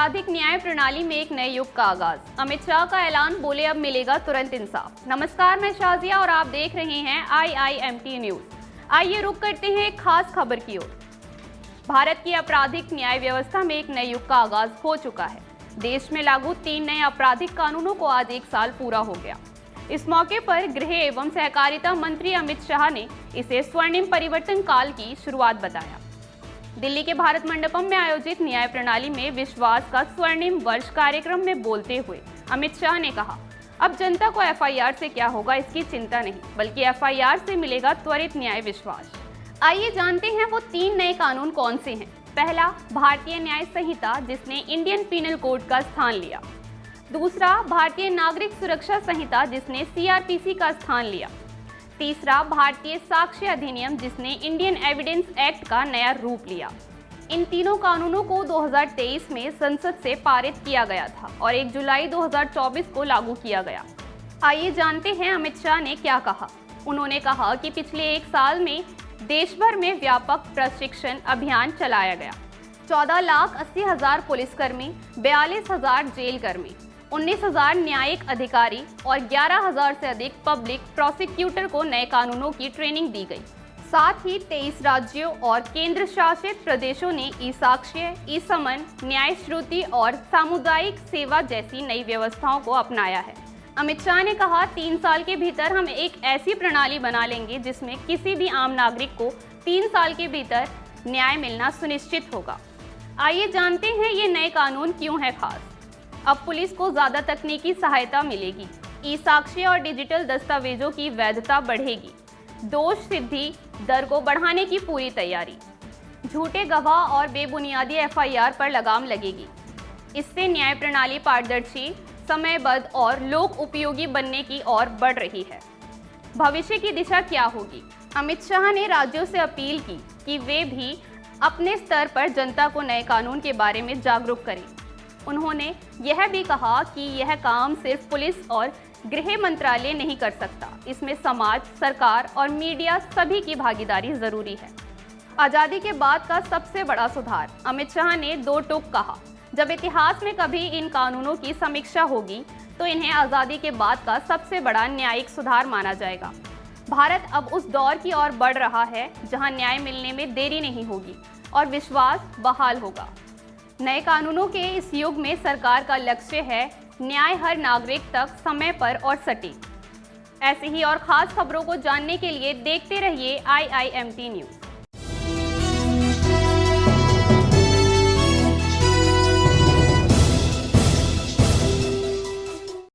आपराधिक न्याय प्रणाली में एक नए युग का आगाज। अमित शाह का ऐलान, बोले अब मिलेगा तुरंत इंसाफ। नमस्कार, मैं शाजिया और आप देख रहे हैं IIMT न्यूज। आइए रुक करते हैं एक खास खबर की ओर। भारत की आपराधिक न्याय व्यवस्था में एक नए युग का आगाज हो चुका है। देश में लागू 3 नए आपराधिक कानूनों को आज 1 साल पूरा हो गया। इस मौके पर गृह एवं सहकारिता मंत्री अमित शाह ने इसे स्वर्णिम परिवर्तन काल की शुरुआत बताया। दिल्ली के भारत मंडपम में आयोजित न्याय प्रणाली में विश्वास का स्वर्णिम वर्ष कार्यक्रम में बोलते हुए अमित शाह ने कहा, अब जनता को FIR से क्या होगा इसकी चिंता नहीं, बल्कि FIR से मिलेगा त्वरित न्याय विश्वास। आइए जानते हैं वो 3 नए कानून कौन से हैं। पहला, भारतीय न्याय संहिता, जिसने इंडियन पीनल कोड का स्थान लिया। दूसरा, भारतीय नागरिक सुरक्षा संहिता, जिसने CRPC का स्थान लिया। तीसरा, भारतीय साक्ष्य अधिनियम, जिसने इंडियन एविडेंस एक्ट का नया रूप लिया। इन तीनों कानूनों को 2023 में संसद से पारित किया गया था और 1 जुलाई 2024 को लागू किया गया। आइए जानते हैं अमित शाह ने क्या कहा। उन्होंने कहा कि पिछले 1 साल में देश भर में व्यापक प्रशिक्षण अभियान चलाया गया। 14,80,000 पुलिसकर्मी, 42,000 जेल कर्मी, 19,000 न्यायिक अधिकारी और 11,000 से अधिक पब्लिक प्रोसिक्यूटर को नए कानूनों की ट्रेनिंग दी गई। साथ ही 23 राज्यों और केंद्र शासित प्रदेशों ने ई-साक्ष्य, ई-समन, न्याय श्रुति और सामुदायिक सेवा जैसी नई व्यवस्थाओं को अपनाया है। अमित शाह ने कहा, 3 साल के भीतर हम एक ऐसी प्रणाली बना लेंगे जिसमें किसी भी आम नागरिक को 3 साल के भीतर न्याय मिलना सुनिश्चित होगा। आइए जानते हैं ये नए कानून क्यों है खास। अब पुलिस को ज्यादा तकनीकी सहायता मिलेगी। ई-साक्ष्य और डिजिटल दस्तावेजों की वैधता बढ़ेगी। दोष सिद्धि दर को बढ़ाने की पूरी तैयारी। झूठे गवाह और बेबुनियादी FIR पर लगाम लगेगी। इससे न्याय प्रणाली पारदर्शी, समयबद्ध और लोक उपयोगी बनने की ओर बढ़ रही है। भविष्य की दिशा क्या होगी? अमित शाह ने राज्यों से अपील की कि वे भी अपने स्तर पर जनता को नए कानून के बारे में जागरूक करें। उन्होंने यह भी कहा कि यह काम सिर्फ पुलिस और गृह मंत्रालय नहीं कर सकता, इसमें समाज, सरकार और मीडिया सभी की भागीदारी जरूरी है। आज़ादी के बाद का सबसे बड़ा सुधार, अमित शाह ने 2 टूक कहा। जब इतिहास में कभी इन कानूनों की समीक्षा होगी तो इन्हें आज़ादी के बाद का सबसे बड़ा न्यायिक सुधार माना जाएगा। भारत अब उस दौर की ओर बढ़ रहा है जहां न्याय मिलने में देरी नहीं होगी और विश्वास बहाल होगा। नए कानूनों के इस युग में सरकार का लक्ष्य है न्याय हर नागरिक तक समय पर और सटीक। ऐसी ही और खास खबरों को जानने के लिए देखते रहिए IIMT न्यूज।